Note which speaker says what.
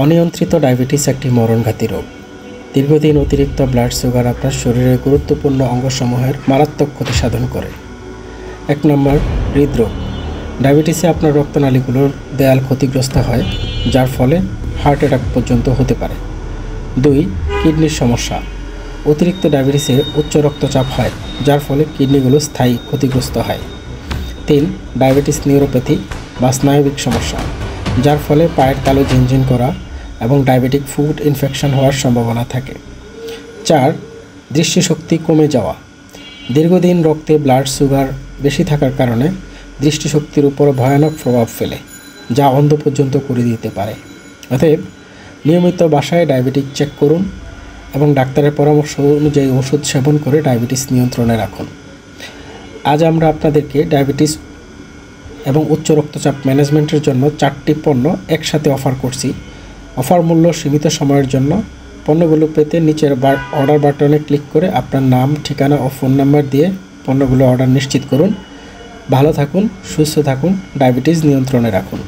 Speaker 1: অনিয়ন্ত্রিত ডায়াবেটিস একটি মরণঘাতী রোগ। দীর্ঘদিন অতিরিক্ত ব্লাড সুগার আপনার শরীরের গুরুত্বপূর্ণ অঙ্গসমূহের মারাত্মক ক্ষতি সাধন করে। 1 নম্বর, হৃদরোগ। ডায়াবেটিসে আপনার রক্তনালীগুলোর দেয়াল ক্ষতিগ্রস্ত হয়, যার ফলে হার্ট অ্যাটাক পর্যন্ত হতে পারে। 2, কিডনির সমস্যা। অতিরিক্ত ডায়াবেটিসে উচ্চ রক্তচাপ হয়, যার ফলে কিডনিগুলো স্থায়ী ক্ষতিগ্রস্ত হয়। 3, ডায়াবেটিস নিউরোপ্যাথি বা স্নায়বিক সমস্যা, যার ফলে পায়ের তালু ঝিনঝিন করা এবং ডায়াবেটিক ফুট ইনফেকশন হওয়ার সম্ভাবনা থাকে। 4, দৃষ্টিশক্তি কমে যাওয়া। দীর্ঘদিন রক্তে ব্লাড সুগার বেশি থাকার কারণে দৃষ্টিশক্তির উপর ভয়ানক প্রভাব ফেলে, যা অন্ধ পর্যন্ত করে দিতে পারে। অতএব নিয়মিত বাসায় ডায়াবেটিক চেক করুন এবং ডাক্তারের পরামর্শ অনুযায়ী ওষুধ সেবন করে ডায়াবেটিস নিয়ন্ত্রণে রাখুন। আজ আমরা আপনাদেরকে ডায়াবেটিস এবং উচ্চ রক্তচাপ ম্যানেজমেন্টের জন্য 4টি পণ্য একসাথে অফার করছি। অফার মূল্য সীমিত সময়ের জন্য। পণ্যগুলো পেতে নিচের অর্ডার বাটনে ক্লিক করে আপনার নাম, ঠিকানা ও ফোন নাম্বার দিয়ে পণ্যগুলো অর্ডার নিশ্চিত করুন। ভালো থাকুন, সুস্থ থাকুন, ডায়াবেটিস নিয়ন্ত্রণে রাখুন।